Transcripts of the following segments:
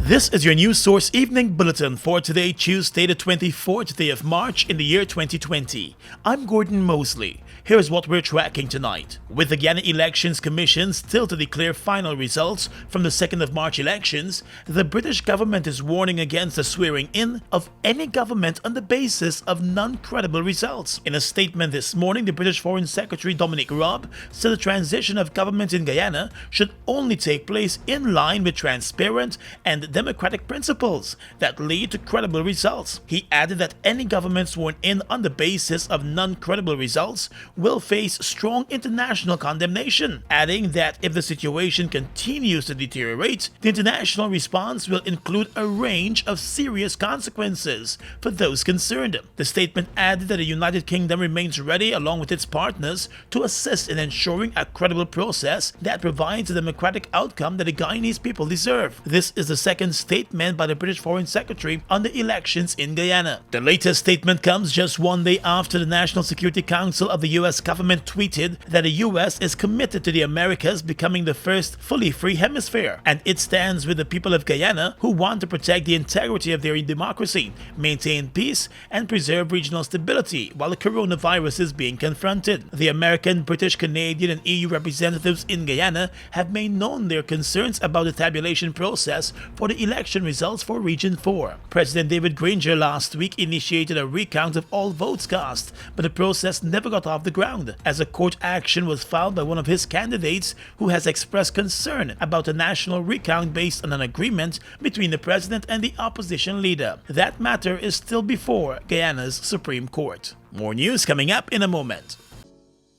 This is your News Source Evening Bulletin for today, Tuesday the 24th day of March in the year 2020. I'm Gordon Mosley. Here's what we're tracking tonight. With the Guyana Elections Commission still to declare final results from the 2nd of March elections, the British government is warning against the swearing in of any government on the basis of non-credible results. In a statement this morning, the British Foreign Secretary Dominic Raab said the transition of government in Guyana should only take place in line with transparent and democratic principles that lead to credible results. He added that any government sworn in on the basis of non-credible results will face strong international condemnation, adding that if the situation continues to deteriorate, the international response will include a range of serious consequences for those concerned. The statement added that the United Kingdom remains ready, along with its partners, to assist in ensuring a credible process that provides the democratic outcome that the Guyanese people deserve. This is the second statement by the British Foreign Secretary on the elections in Guyana. The latest statement comes just one day after the National Security Council of the U.S. government tweeted that the U.S. is committed to the Americas becoming the first fully free hemisphere, and it stands with the people of Guyana who want to protect the integrity of their democracy, maintain peace, and preserve regional stability while the coronavirus is being confronted. The American, British, Canadian, and EU representatives in Guyana have made known their concerns about the tabulation process for the election results for Region 4. President David Granger last week initiated a recount of all votes cast, but the process never got off the ground, as a court action was filed by one of his candidates who has expressed concern about a national recount based on an agreement between the president and the opposition leader. That matter is still before Guyana's Supreme Court. More news coming up in a moment.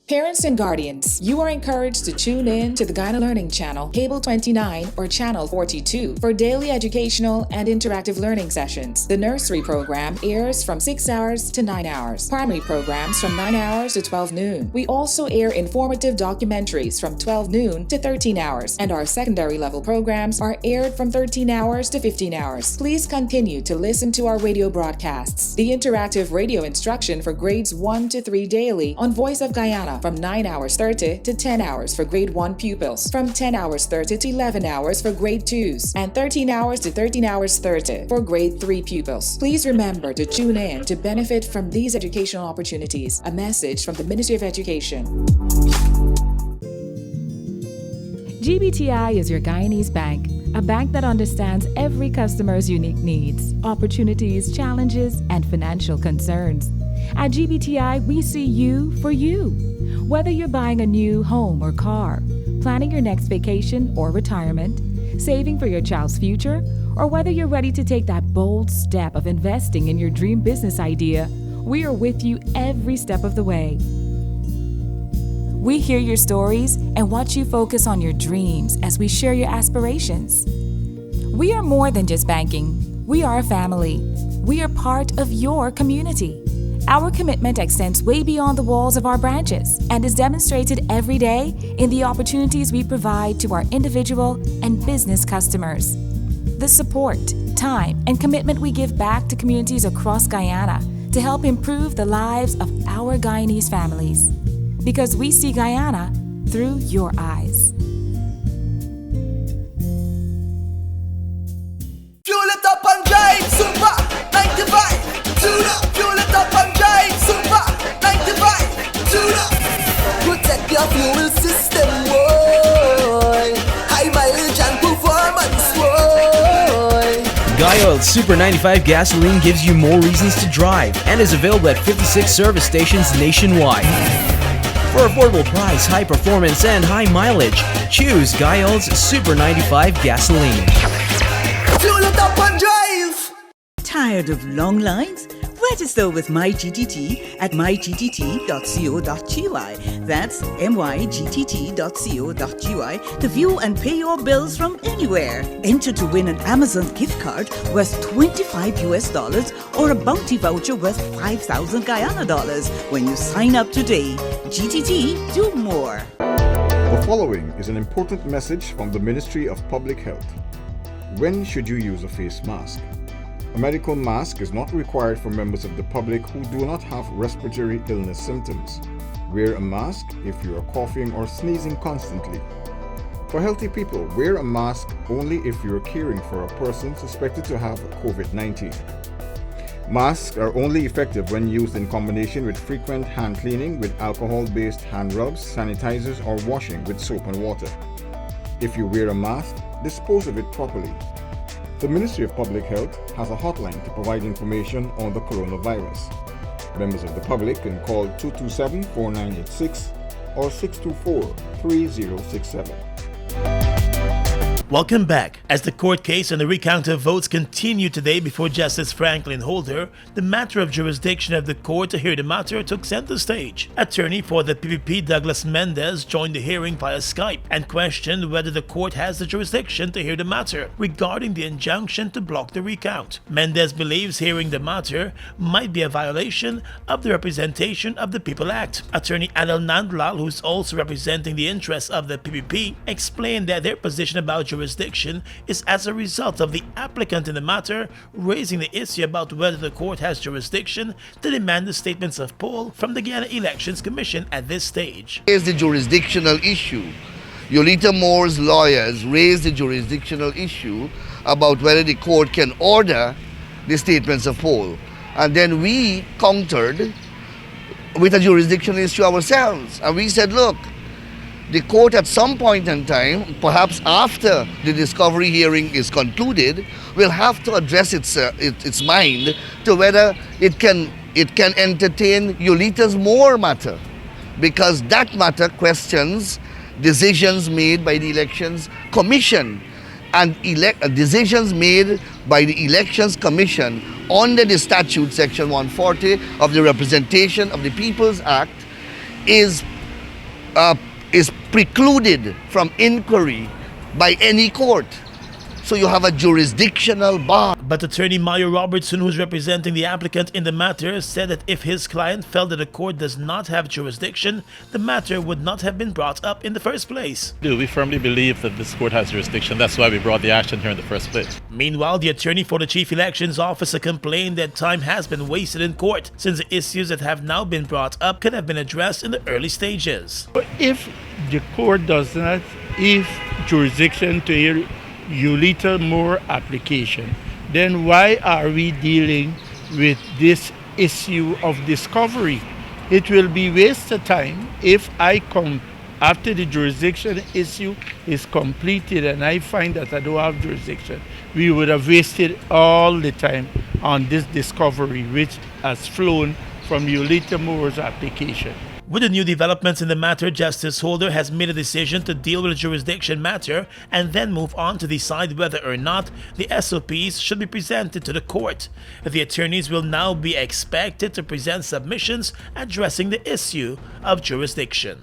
Parents and guardians, you are encouraged to tune in to the Guyana Learning Channel, Cable 29 or Channel 42 for daily educational and interactive learning sessions. The nursery program airs from 6 hours to 9 hours. Primary programs from 9 hours to 12 noon. We also air informative documentaries from 12 noon to 13 hours, and our secondary level programs are aired from 13 hours to 15 hours. Please continue to listen to our radio broadcasts. The interactive radio instruction for grades 1 to 3 daily on Voice of Guyana from 9 hours 30 to 10 hours for grade 1 pupils, from 10 hours 30 to 11 hours for grade 2s, and 13 hours to 13 hours 30 for grade 3 pupils. Please remember to tune in to benefit from these educational opportunities. A message from the Ministry of Education. GBTI is your Guyanese bank, a bank that understands every customer's unique needs, opportunities, challenges, and financial concerns. At GBTI, we see you for you. Whether you're buying a new home or car, planning your next vacation or retirement, saving for your child's future, or whether you're ready to take that bold step of investing in your dream business idea, we are with you every step of the way. We hear your stories and watch you focus on your dreams as we share your aspirations. We are more than just banking. We are a family. We are part of your community. Our commitment extends way beyond the walls of our branches and is demonstrated every day in the opportunities we provide to our individual and business customers. The support, time, and commitment we give back to communities across Guyana to help improve the lives of our Guyanese families. Because we see Guyana through your eyes. Fuel it up and drive, Super 95. Tune up. Fuel it up and drive, Super 95. Tune up. Protect your fuel system, boy. High mileage and performance, boy. Guyana Super 95 gasoline gives you more reasons to drive and is available at 56 service stations nationwide. For affordable price, high performance, and high mileage, choose Guyana's Super 95 gasoline. Fuel it up and drive. Tired of long lines? Register with MyGTT at mygtt.co.gy. That's mygtt.co.gy to view and pay your bills from anywhere. Enter to win an Amazon gift card worth $25 or a bounty voucher worth 5,000 Guyana dollars when you sign up today. GTT, do more. The following is an important message from the Ministry of Public Health. When should you use a face mask? A medical mask is not required for members of the public who do not have respiratory illness symptoms. Wear a mask if you are coughing or sneezing constantly. For healthy people, wear a mask only if you're caring for a person suspected to have COVID-19. Masks are only effective when used in combination with frequent hand cleaning with alcohol-based hand rubs, sanitizers, or washing with soap and water. If you wear a mask, dispose of it properly. The Ministry of Public Health has a hotline to provide information on the coronavirus. Members of the public can call 227-4986 or 624-3067. Welcome back. As the court case on the recount of votes continued today before Justice Franklin Holder, the matter of jurisdiction of the court to hear the matter took center stage. Attorney for the PPP Douglas Mendez joined the hearing via Skype and questioned whether the court has the jurisdiction to hear the matter regarding the injunction to block the recount. Mendez believes hearing the matter might be a violation of the Representation of the People Act. Attorney Adel Nandlal, who is also representing the interests of the PPP, explained that their position about jurisdiction is as a result of the applicant in the matter raising the issue about whether the court has jurisdiction to demand the statements of poll from the Guyana Elections Commission at this stage. Here's the jurisdictional issue. Yolita Moore's lawyers raised the jurisdictional issue about whether the court can order the statements of poll. And then we countered with a jurisdictional issue ourselves. And we said, look, the court at some point in time, perhaps after the discovery hearing is concluded, will have to address its mind to whether it can entertain Yolita's Moore matter, because that matter questions decisions made by the Elections Commission, and decisions made by the Elections Commission under the statute section 140 of the Representation of the People's Act is precluded from inquiry by any court. So you have a jurisdictional bar. But attorney Mayo Robertson, who's representing the applicant in the matter, said that if his client felt that the court does not have jurisdiction, the matter would not have been brought up in the first place. We firmly believe that this court has jurisdiction. That's why we brought the action here in the first place. Meanwhile, the attorney for the chief elections officer complained that time has been wasted in court since the issues that have now been brought up could have been addressed in the early stages. But if the court does not have jurisdiction to hear Yolita Moore application, then why are we dealing with this issue of discovery? It will be wasted time if I come after the jurisdiction issue is completed and I find that I don't have jurisdiction. We would have wasted all the time on this discovery which has flown from Yolita Moore's application. With the new developments in the matter, Justice Holder has made a decision to deal with the jurisdiction matter and then move on to decide whether or not the SOPs should be presented to the court. The attorneys will now be expected to present submissions addressing the issue of jurisdiction.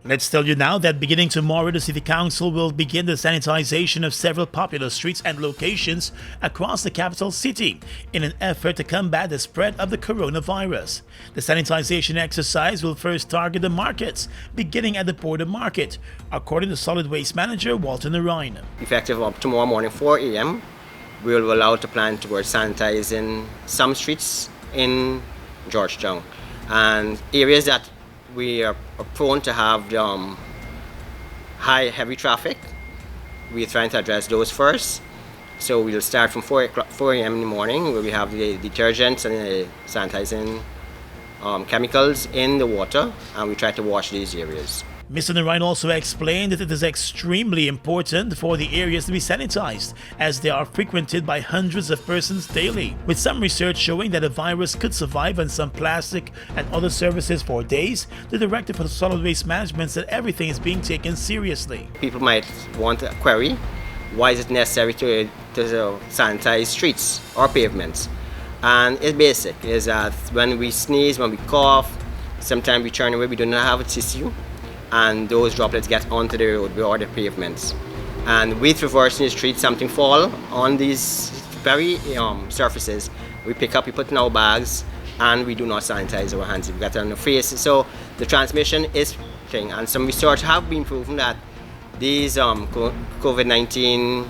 Let's tell you now that beginning tomorrow, the City Council will begin the sanitization of several popular streets and locations across the capital city in an effort to combat the spread of the coronavirus. The sanitization exercise will first target the markets, beginning at the Porter Market, according to Solid Waste Manager Walter Narine. Effective up tomorrow morning 4 a.m., we will roll out a plan towards sanitizing some streets in Georgetown and areas that we are prone to have heavy traffic. We are trying to address those first. So we'll start from 4 a.m. in the morning, where we have the detergents and the sanitizing chemicals in the water, and we try to wash these areas. Mr. Narine also explained that it is extremely important for the areas to be sanitized, as they are frequented by hundreds of persons daily, with some research showing that a virus could survive on some plastic and other surfaces for days. The Director for Solid Waste Management said everything is being taken seriously. People might want to query, why is it necessary to sanitize streets or pavements? And it's basic, is that when we sneeze, when we cough, sometimes we turn away, we do not have a tissue, and those droplets get onto the road or the pavements. And with reversing the street, something fall on these very surfaces. We pick up, we put in our bags, and we do not sanitize our hands. We get it on the face. So the transmission is thing, and some research have been proven that these COVID-19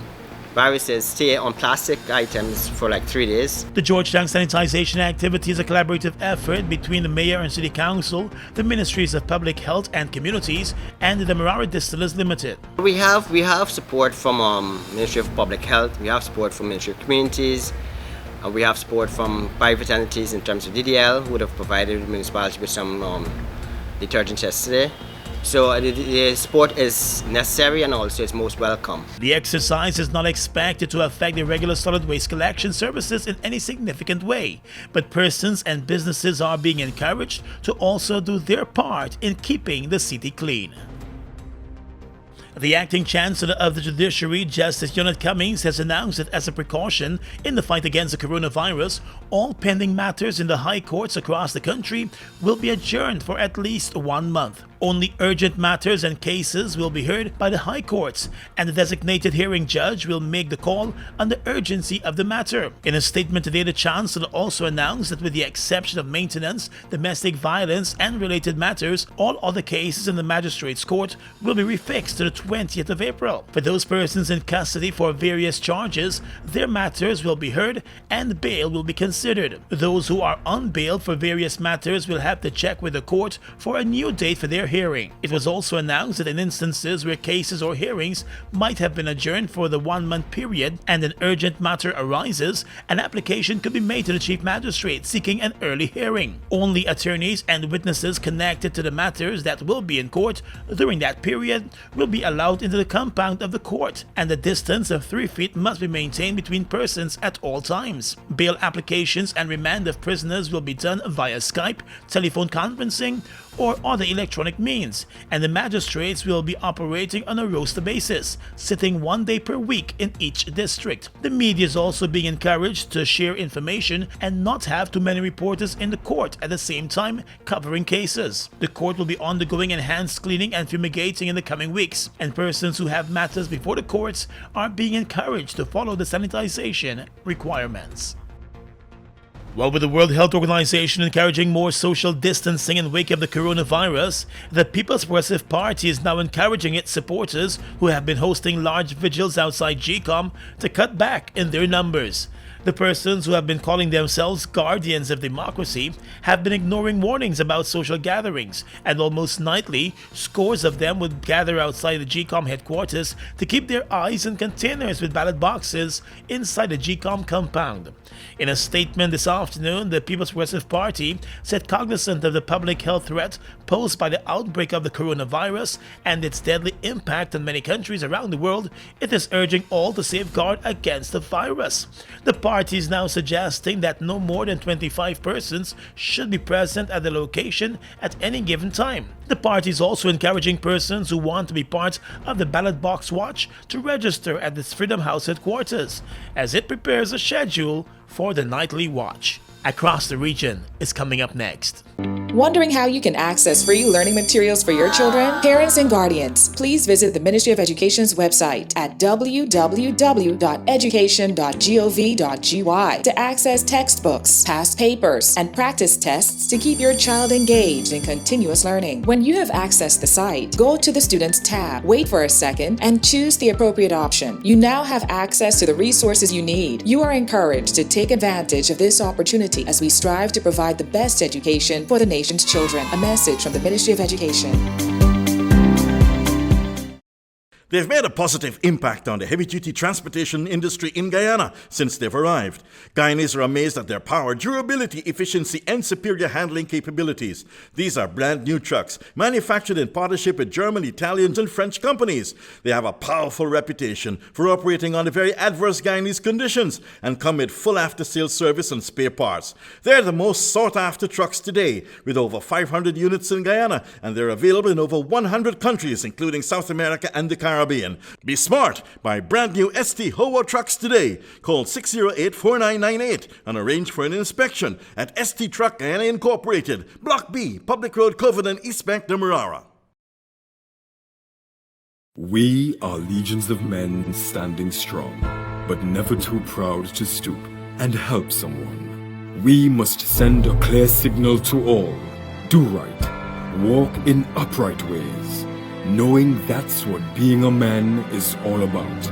viruses stay on plastic items for like 3 days. The Georgetown sanitization activity is a collaborative effort between the Mayor and City Council, the Ministries of Public Health and Communities, and the Demerara Distillers Limited. We have support from Ministry of Public Health, we have support from Ministry of Communities, we have support from private entities in terms of DDL, who would have provided the municipality with some detergent yesterday. So the support is necessary and also it's most welcome. The exercise is not expected to affect the regular solid waste collection services in any significant way, but persons and businesses are being encouraged to also do their part in keeping the city clean. The acting chancellor of the judiciary, Justice Jonathan Cummings, has announced that as a precaution in the fight against the coronavirus, all pending matters in the high courts across the country will be adjourned for at least 1 month. Only urgent matters and cases will be heard by the high courts, and the designated hearing judge will make the call on the urgency of the matter. In a statement today, the chancellor also announced that with the exception of maintenance, domestic violence, and related matters, all other cases in the magistrates' court will be refixed to the 20th of April. For those persons in custody for various charges, their matters will be heard and bail will be considered. Those who are on bail for various matters will have to check with the court for a new date for their hearing. It was also announced that in instances where cases or hearings might have been adjourned for the 1-month period and an urgent matter arises, an application could be made to the chief magistrate seeking an early hearing. Only attorneys and witnesses connected to the matters that will be in court during that period will be allowed into the compound of the court, and the distance of 3 feet must be maintained between persons at all times. Bail applications and remand of prisoners will be done via Skype, telephone conferencing, or other electronic means, and the magistrates will be operating on a roster basis, sitting 1 day per week in each district. The media is also being encouraged to share information and not have too many reporters in the court at the same time covering cases. The court will be undergoing enhanced cleaning and fumigating in the coming weeks, and persons who have matters before the courts are being encouraged to follow the sanitization requirements. Well, with the World Health Organization encouraging more social distancing in wake of the coronavirus, the People's Progressive Party is now encouraging its supporters who have been hosting large vigils outside GCOM to cut back in their numbers. The persons who have been calling themselves guardians of democracy have been ignoring warnings about social gatherings, and almost nightly, scores of them would gather outside the GCOM headquarters to keep their eyes on containers with ballot boxes inside the GCOM compound. In a statement this afternoon, the People's Progressive Party said cognizant of the public health threat posed by the outbreak of the coronavirus and its deadly impact on many countries around the world, it is urging all to safeguard against the virus. The party is now suggesting that no more than 25 persons should be present at the location at any given time. The party is also encouraging persons who want to be part of the ballot box watch to register at its Freedom House headquarters as it prepares a schedule for the nightly watch. Across the region is coming up next. Wondering how you can access free learning materials for your children? Parents and guardians, please visit the Ministry of Education's website at www.education.gov.gy to access textbooks, past papers, and practice tests to keep your child engaged in continuous learning. When you have accessed the site, go to the Students tab, wait for a second, and choose the appropriate option. You now have access to the resources you need. You are encouraged to take advantage of this opportunity as we strive to provide the best education for the nation's children. A message from the Ministry of Education. They've made a positive impact on the heavy-duty transportation industry in Guyana since they've arrived. Guyanese are amazed at their power, durability, efficiency, and superior handling capabilities. These are brand new trucks, manufactured in partnership with German, Italian, and French companies. They have a powerful reputation for operating under very adverse Guyanese conditions and come with full after-sales service and spare parts. They're the most sought-after trucks today, with over 500 units in Guyana, and they're available in over 100 countries, including South America and the Caribbean. Be smart. Buy brand new ST Howo trucks today. Call 608-4998 and arrange for an inspection at ST Truck Guyana Incorporated, Block B, Public Road, Covenant, East Bank, Demerara. We are legions of men standing strong, but never too proud to stoop and help someone. We must send a clear signal to all. Do right. Walk in upright ways. knowing that's what being a man is all about,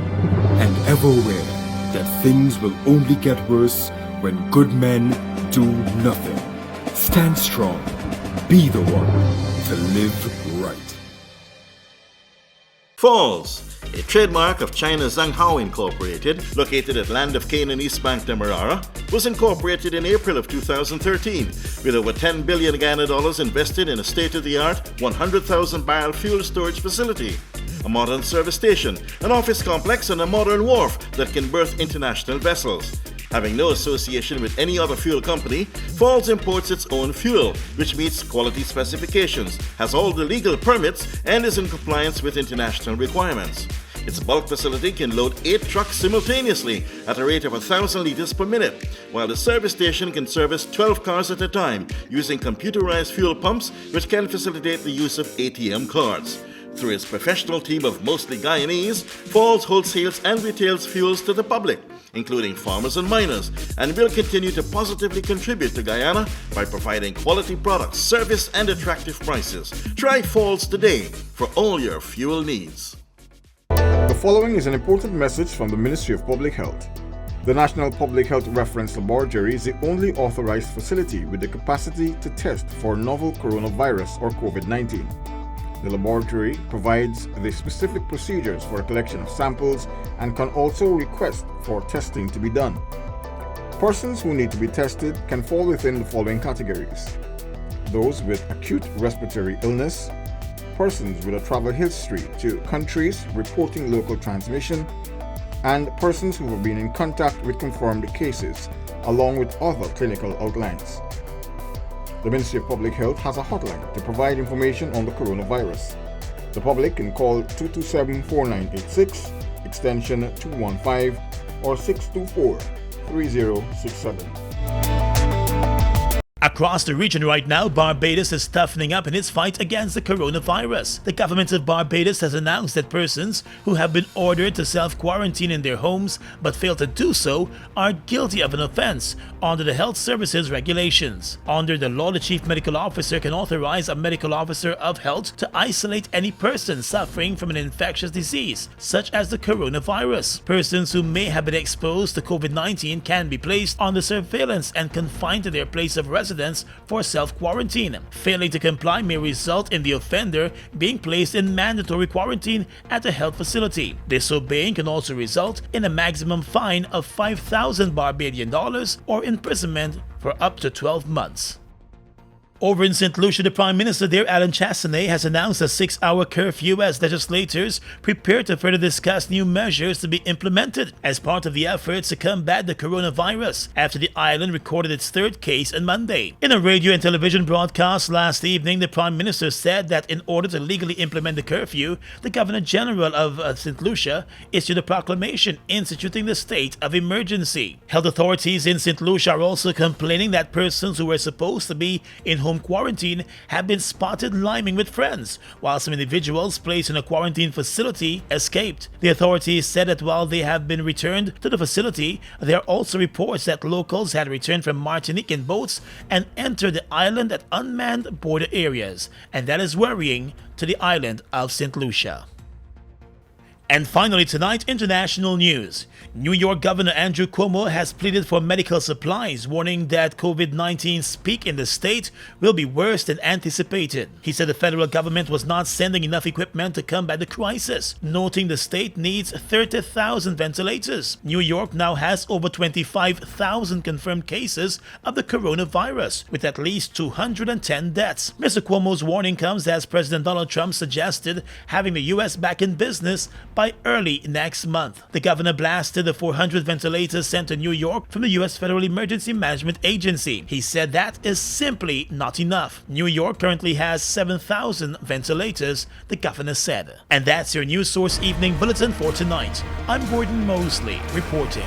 and ever aware that things will only get worse when good men do nothing. Stand strong. Be the one to live right. Falls, a trademark of China's Zhanghao Incorporated, located at Land of Cane and East Bank, Demerara, was incorporated in April of 2013 with over $10 billion Guyana dollars invested in a state-of-the-art 100,000 barrel fuel storage facility, a modern service station, an office complex, and a modern wharf that can berth international vessels. Having no association with any other fuel company, Falls imports its own fuel, which meets quality specifications, has all the legal permits, and is in compliance with international requirements. Its bulk facility can load 8 trucks simultaneously at a rate of 1,000 liters per minute, while the service station can service 12 cars at a time using computerized fuel pumps, which can facilitate the use of ATM cards. Through its professional team of mostly Guyanese, Falls wholesales and retails fuels to the public, including farmers and miners, and will continue to positively contribute to Guyana by providing quality products, service, and attractive prices. Try Falls today for all your fuel needs. The following is an important message from the Ministry of Public Health. The National Public Health Reference Laboratory is the only authorized facility with the capacity to test for novel coronavirus or COVID-19. The laboratory provides the specific procedures for a collection of samples and can also request for testing to be done. Persons who need to be tested can fall within the following categories: those with acute respiratory illness, persons with a travel history to countries reporting local transmission, and persons who have been in contact with confirmed cases, along with other clinical outlines. The Ministry of Public Health has a hotline to provide information on the coronavirus. The public can call 227-4986, extension 215, or 624-3067. Across the region right now, Barbados is toughening up in its fight against the coronavirus. The government of Barbados has announced that persons who have been ordered to self-quarantine in their homes but fail to do so are guilty of an offense under the Health Services regulations. Under the law, the Chief Medical Officer can authorize a medical officer of health to isolate any person suffering from an infectious disease, such as the coronavirus. Persons who may have been exposed to COVID-19 can be placed under surveillance and confined to their place of residence for self-quarantine. Failing to comply may result in the offender being placed in mandatory quarantine at a health facility. Disobeying can also result in a maximum fine of 5,000 Barbadian dollars or imprisonment for up to 12 months. Over in St. Lucia, the Prime Minister there, Alan Chastanet, has announced a 6-hour curfew as legislators prepare to further discuss new measures to be implemented as part of the efforts to combat the coronavirus after the island recorded its 3rd case on Monday. In a radio and television broadcast last evening, the Prime Minister said that in order to legally implement the curfew, the Governor-General of St. Lucia issued a proclamation instituting the state of emergency. Health authorities in St. Lucia are also complaining that persons who were supposed to be in home quarantine have been spotted liming with friends, while some individuals placed in a quarantine facility escaped. The authorities said that while they have been returned to the facility, there are also reports that locals had returned from Martinique in boats and entered the island at unmanned border areas, and that is worrying to the island of St. Lucia. And finally tonight, international news. New York Governor Andrew Cuomo has pleaded for medical supplies, warning that COVID-19's peak in the state will be worse than anticipated. He said the federal government was not sending enough equipment to combat the crisis, noting the state needs 30,000 ventilators. New York now has over 25,000 confirmed cases of the coronavirus, with at least 210 deaths. Mr. Cuomo's warning comes as President Donald Trump suggested having the U.S. back in business by early next month. The governor blasted the 400 ventilators sent to New York from the U.S. Federal Emergency Management Agency. He said that is simply not enough. New York currently has 7,000 ventilators, the governor said. And that's your News Source Evening Bulletin for tonight. I'm Gordon Mosley reporting.